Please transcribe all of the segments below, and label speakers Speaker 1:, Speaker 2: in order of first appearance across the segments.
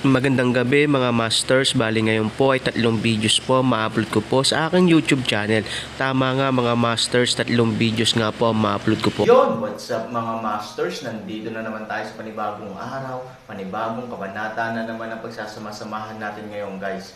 Speaker 1: Magandang gabi mga masters, bali ngayon po ay 3 videos po ma-upload ko po sa aking YouTube channel. Tama nga mga masters, 3 videos nga po ma-upload ko po.
Speaker 2: Yon, what's up mga masters? Nandito na naman tayo sa panibagong araw, panibagong kabanata na naman ang pagsasama-samahan natin ngayon guys.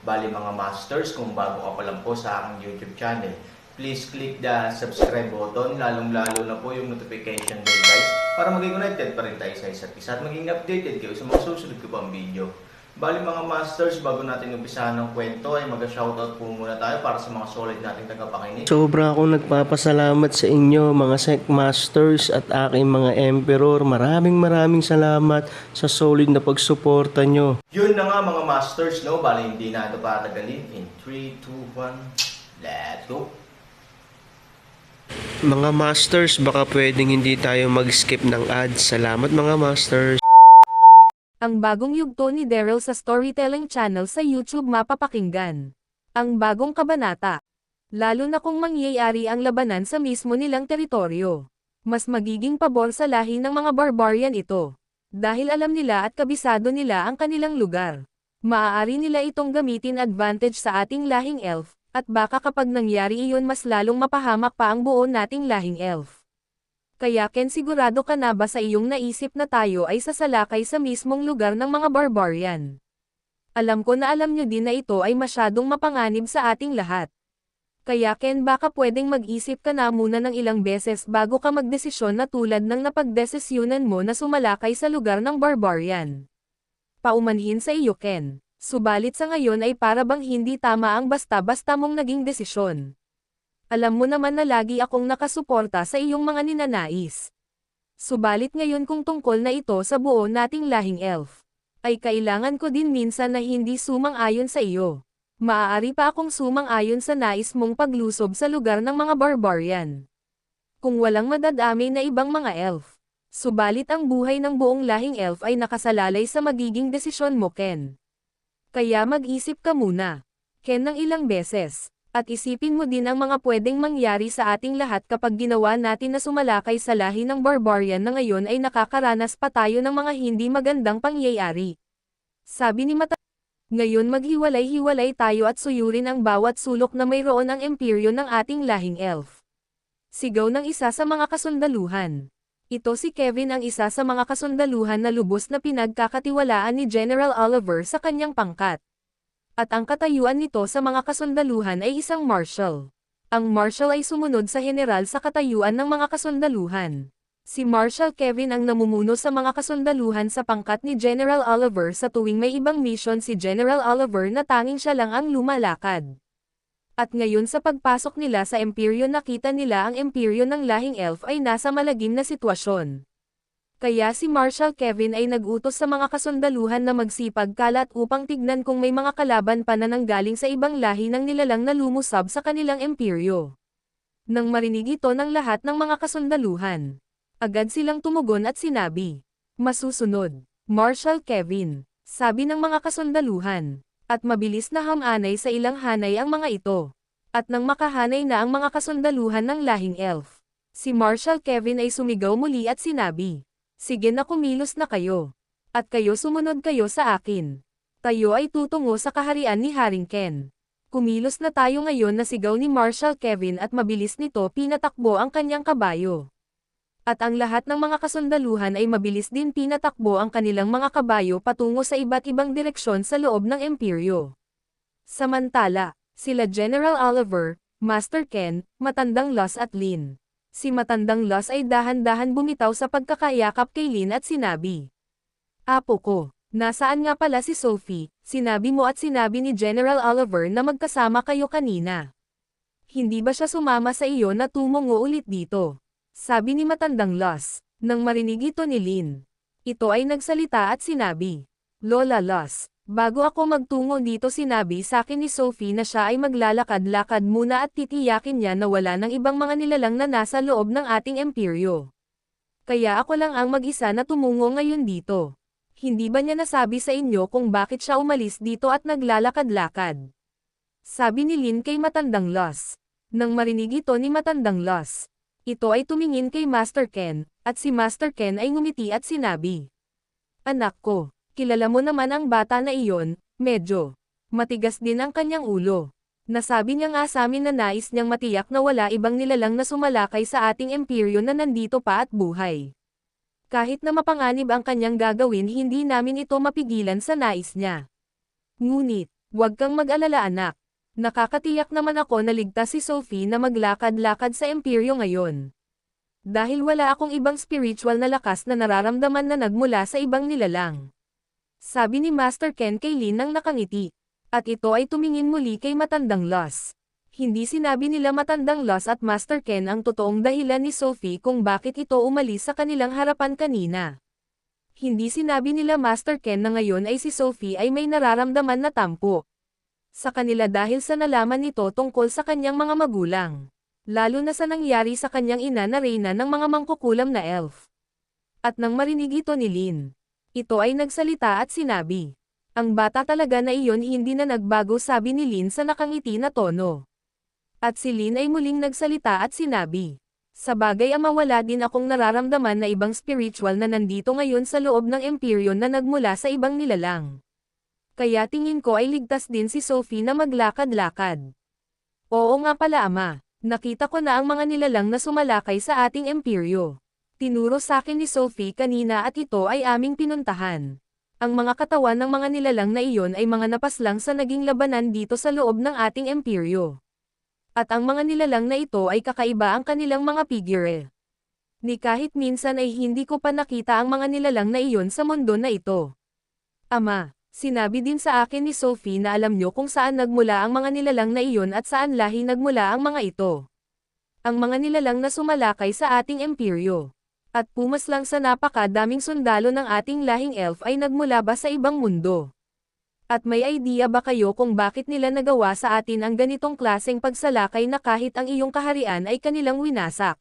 Speaker 2: Bali mga masters, kung bago ka pa lang po sa aking YouTube channel, please click the subscribe button, lalong-lalo na po yung notification bell guys, para maging connected pa rin tayo sa isa't isa at maging updated kayo sa mga susunod ko pang video. Bali mga masters, bago natin umpisahan ng kwento ay mag-shoutout po muna tayo para sa mga solid nating tagapakinig.
Speaker 1: Sobra akong nagpapasalamat sa inyo mga Sec Masters at aking mga Emperor. Maraming salamat sa solid na pagsuporta nyo.
Speaker 2: Yun na nga mga masters, no? Bali hindi na ito patagalin. In 3, 2, 1, let's go!
Speaker 1: Mga masters, baka pwedeng hindi tayo mag-skip ng ads. Salamat mga masters.
Speaker 3: Ang bagong yugto ni Daryl sa storytelling channel sa YouTube mapapakinggan. Ang bagong kabanata. Lalo na kung mangyayari ang labanan sa mismo nilang teritoryo. Mas magiging pabor sa lahi ng mga barbarian ito. Dahil alam nila at kabisado nila ang kanilang lugar. Maaari nila itong gamitin advantage sa ating lahing elf, at baka kapag nangyari iyon mas lalong mapahamak pa ang buo nating lahing elf. Kaya Ken, sigurado ka na ba sa iyong naisip na tayo ay sasalakay sa mismong lugar ng mga barbarian? Alam ko na alam nyo din na ito ay masyadong mapanganib sa ating lahat. Kaya Ken, baka pwedeng mag-isip ka na muna ng ilang beses bago ka magdesisyon na tulad ng napagdesisyunan mo na sumalakay sa lugar ng barbarian. Paumanhin sa iyo Ken, subalit sa ngayon ay para bang hindi tama ang basta-basta mong naging desisyon. Alam mo naman na lagi akong nakasuporta sa iyong mga ninanais. Subalit ngayon kung tungkol na ito sa buo nating lahing elf, ay kailangan ko din minsan na hindi sumang-ayon sa iyo. Maaari pa akong sumang-ayon sa nais mong paglusob sa lugar ng mga barbarian. Kung walang madadami na ibang mga elf. Subalit ang buhay ng buong lahing elf ay nakasalalay sa magiging desisyon mo Ken. Kaya mag-isip ka muna, Ken, ng ilang beses. At isipin mo din ang mga pwedeng mangyari sa ating lahat kapag ginawa natin na sumalakay sa lahi ng barbarian na ngayon ay nakakaranas pa tayo ng mga hindi magandang pangyayari. Sabi ni Mata. Ngayon maghiwalay-hiwalay tayo at suyurin ang bawat sulok na mayroon ang imperyo ng ating lahing elf. Sigaw ng isa sa mga kasundaluhan. Ito si Kevin, ang isa sa mga kasundaluhan na lubos na pinagkakatiwalaan ni General Oliver sa kanyang pangkat. At ang katayuan nito sa mga kasundaluhan ay isang marshal. Ang marshal ay sumunod sa general sa katayuan ng mga kasundaluhan. Si Marshal Kevin ang namumuno sa mga kasundaluhan sa pangkat ni General Oliver sa tuwing may ibang mission si General Oliver na tanging siya lang ang lumalakad. At ngayon sa pagpasok nila sa imperyo nakita nila ang imperyo ng lahing elf ay nasa malagim na sitwasyon. Kaya si Marshal Kevin ay nag-utos sa mga kasundaluhan na magsipag-kalat upang tignan kung may mga kalaban pa na nanggaling sa ibang lahi ng nilalang na lumusab sa kanilang imperyo. Nang marinig ito ng lahat ng mga kasundaluhan, agad silang tumugon at sinabi, "Masusunod, Marshal Kevin," sabi ng mga kasundaluhan, at mabilis na hamanay sa ilang hanay ang mga ito. At nang makahanay na ang mga kasundaluhan ng lahing elf, si Marshal Kevin ay sumigaw muli at sinabi, "Sige na, kumilos na kayo. At kayo sumunod kayo sa akin. Tayo ay tutungo sa kaharian ni Haring Ken." Kumilos na tayo ngayon, na sigaw ni Marshal Kevin, at mabilis nito pinatakbo ang kanyang kabayo. At ang lahat ng mga kasundaluhan ay mabilis din pinatakbo ang kanilang mga kabayo patungo sa iba't ibang direksyon sa loob ng imperyo. Samantala, sila General Oliver, Master Ken, Matandang Los at Lin. Si Matandang Los ay dahan-dahan bumitaw sa pagkakayakap kay Lin at sinabi, "Apo ko, nasaan nga pala si Sophie? Sinabi mo at sinabi ni General Oliver na magkasama kayo kanina. Hindi ba siya sumama sa iyo na tumungo ulit dito?" Sabi ni Matandang Los. Nang marinig ito ni Lin, ito ay nagsalita at sinabi, "Lola Los, bago ako magtungo dito sinabi sa akin ni Sophie na siya ay maglalakad-lakad muna at titiyakin niya na wala ng ibang mga nilalang na nasa loob ng ating imperyo. Kaya ako lang ang mag-isa na tumungo ngayon dito. Hindi ba niya nasabi sa inyo kung bakit siya umalis dito at naglalakad-lakad?" Sabi ni Lin kay Matandang Los. Nang marinig ito ni matandang Loss, ito ay tumingin kay Master Ken, at si Master Ken ay ngumiti at sinabi, "Anak ko, kilala mo naman ang bata na iyon, medyo matigas din ang kanyang ulo." Nasabi niya nga sa amin na nais niyang matiyak na wala ibang nilalang na sumalakay sa ating imperyo na nandito pa at buhay. Kahit na mapanganib ang kanyang gagawin, hindi namin ito mapigilan sa nais niya. Ngunit, huwag kang mag-alala anak. Nakakatiyak naman ako na ligtas si Sophie na maglakad-lakad sa imperyo ngayon. Dahil wala akong ibang spiritual na lakas na nararamdaman na nagmula sa ibang nilalang. Sabi ni Master Ken kay Lin nang nakangiti. At ito ay tumingin muli kay matandang Loss. Hindi sinabi nila matandang Loss at Master Ken ang totoong dahilan ni Sophie kung bakit ito umalis sa kanilang harapan kanina. Hindi sinabi nila Master Ken na ngayon ay si Sophie ay may nararamdaman na tampo sa kanila dahil sa nalaman nito tungkol sa kanyang mga magulang. Lalo na sa nangyari sa kanyang ina na reyna ng mga mangkukulam na elf. At nang marinig ito ni Lin, ito ay nagsalita at sinabi, "Ang bata talaga na iyon hindi na nagbago," sabi ni Lin sa nakangiti na tono. At si Lin ay muling nagsalita at sinabi, "Sa bagay ama, wala din akong nararamdaman na ibang spiritual na nandito ngayon sa loob ng imperyo na nagmula sa ibang nilalang. Kaya tingin ko ay ligtas din si Sophie na maglakad-lakad." "Oo nga pala ama, nakita ko na ang mga nilalang na sumalakay sa ating imperyo. Tinuro sa akin ni Sophie kanina at ito ay aming pinuntahan. Ang mga katawan ng mga nilalang na iyon ay mga napaslang sa naging labanan dito sa loob ng ating imperyo. At ang mga nilalang na ito ay kakaiba ang kanilang mga figure. Ni kahit minsan ay hindi ko pa nakita ang mga nilalang na iyon sa mundo na ito. Ama, sinabi din sa akin ni Sophie na alam nyo kung saan nagmula ang mga nilalang na iyon at saan lahi nagmula ang mga ito. Ang mga nilalang na sumalakay sa ating imperyo. At pumaslang sa napakadaming sundalo ng ating lahing elf ay nagmula ba sa ibang mundo? At may idea ba kayo kung bakit nila nagawa sa atin ang ganitong klaseng pagsalakay na kahit ang iyong kaharian ay kanilang winasak?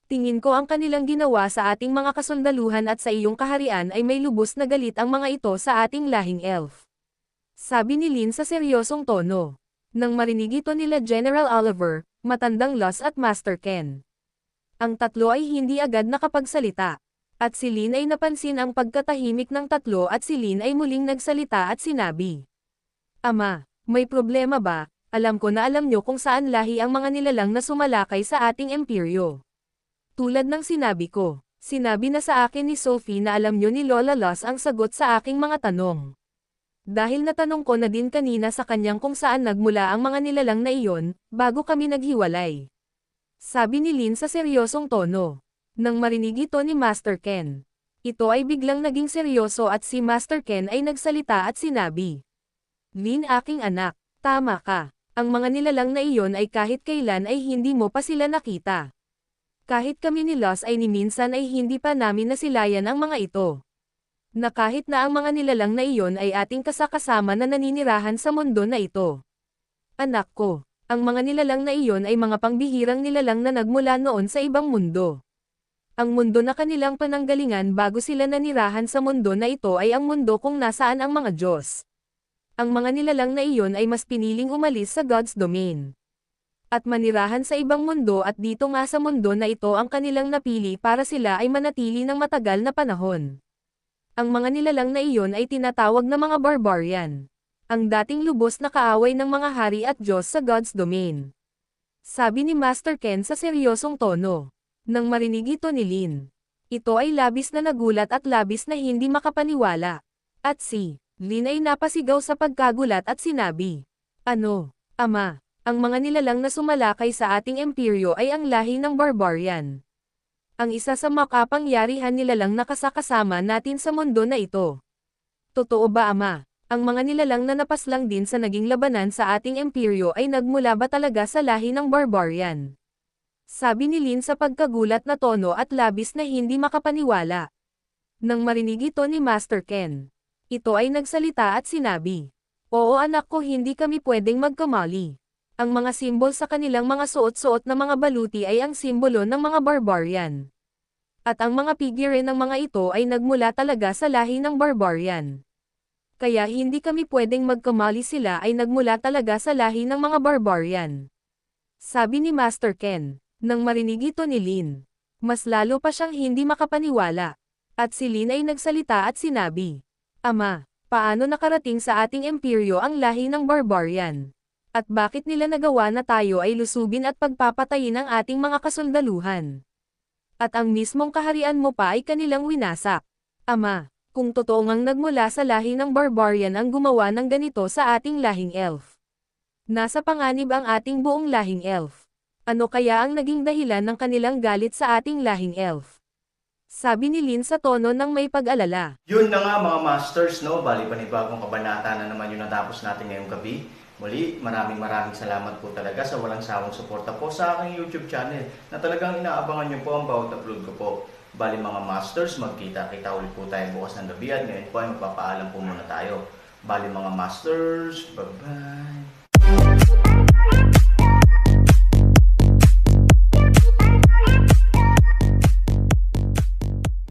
Speaker 3: Tingin ko ang kanilang ginawa sa ating mga kasundaluhan at sa iyong kaharian ay may lubos na galit ang mga ito sa ating lahing elf." Sabi ni Lin sa seryosong tono. Nang marinig ito nila General Oliver, matandang Loss at Master Ken, ang tatlo ay hindi agad nakapagsalita. At si Lin ay napansin ang pagkatahimik ng tatlo at si Lin ay muling nagsalita at sinabi, "Ama, may problema ba? Alam ko na alam nyo kung saan lahi ang mga nilalang na sumalakay sa ating imperyo. Tulad ng sinabi ko, sinabi na sa akin ni Sophie na alam nyo ni Lola Loss ang sagot sa aking mga tanong. Dahil natanong ko na din kanina sa kanyang kung saan nagmula ang mga nilalang na iyon, bago kami naghiwalay." Sabi ni Lin sa seryosong tono. Nang marinig ito ni Master Ken, ito ay biglang naging seryoso at si Master Ken ay nagsalita at sinabi, "Lin, aking anak, tama ka. Ang mga nilalang na iyon ay kahit kailan ay hindi mo pa sila nakita. Kahit kami ni Loss ay ni minsan ay hindi pa namin nasilayan ang mga ito. Na kahit na ang mga nilalang na iyon ay ating kasakasama na naninirahan sa mundo na ito. Anak ko, ang mga nilalang na iyon ay mga pangbihirang nilalang na nagmula noon sa ibang mundo. Ang mundo na kanilang pananggalingan bago sila nanirahan sa mundo na ito ay ang mundo kung nasaan ang mga Diyos. Ang mga nilalang na iyon ay mas piniling umalis sa God's domain at manirahan sa ibang mundo, at dito nga sa mundo na ito ang kanilang napili para sila ay manatili ng matagal na panahon. Ang mga nilalang na iyon ay tinatawag na mga barbarian. Ang dating lubos na kaaway ng mga hari at Diyos sa God's domain." Sabi ni Master Ken sa seryosong tono. Nang marinig ito ni Lin, ito ay labis na nagulat at labis na hindi makapaniwala. At si Lin ay napasigaw sa pagkagulat at sinabi, "Ano, Ama, ang mga nilalang na sumalakay sa ating imperyo ay ang lahi ng barbarian. Ang isa sa makapangyarihan nilalang na kasakasama natin sa mundo na ito. Totoo ba Ama? Ang mga nilalang na napaslang din sa naging labanan sa ating imperyo ay nagmula ba talaga sa lahi ng barbarian?" Sabi ni Lin sa pagkagulat na tono at labis na hindi makapaniwala. Nang marinig ito ni Master Ken, ito ay nagsalita at sinabi, "Oo anak ko, hindi kami pwedeng magkamali. Ang mga simbol sa kanilang mga suot-suot na mga baluti ay ang simbolo ng mga barbarian. At ang mga figure ng mga ito ay nagmula talaga sa lahi ng barbarian. Kaya hindi kami pwedeng magkamali, sila ay nagmula talaga sa lahi ng mga barbarian." Sabi ni Master Ken. Nang marinig ito ni Lin, mas lalo pa siyang hindi makapaniwala. At si Lin ay nagsalita at sinabi, Ama, paano nakarating sa ating imperyo ang lahi ng barbarian? At bakit nila nagawa na tayo ay lusubin at pagpapatayin ang ating mga kasundaluhan? At ang mismong kaharian mo pa ay kanilang winasak. Ama, kung totoo ngang nagmula sa lahi ng barbarian ang gumawa ng ganito sa ating lahing elf. Nasa panganib ang ating buong lahing elf. Ano kaya ang naging dahilan ng kanilang galit sa ating lahing elf? Sabi ni Lin sa tono ng may pag-alala.
Speaker 2: Yun na nga mga masters, no? Bali panibagong kabanata na naman yung natapos natin ngayong gabi. Muli, maraming salamat po talaga sa walang sawang suporta po sa aking YouTube channel na talagang inaabangan nyo po ang bawat upload ko po. Bali mga masters, magkita-kita ulit po tayo bukas ng gabi at ngayon po ay magpapaalam po muna tayo. Bali mga masters, bye-bye!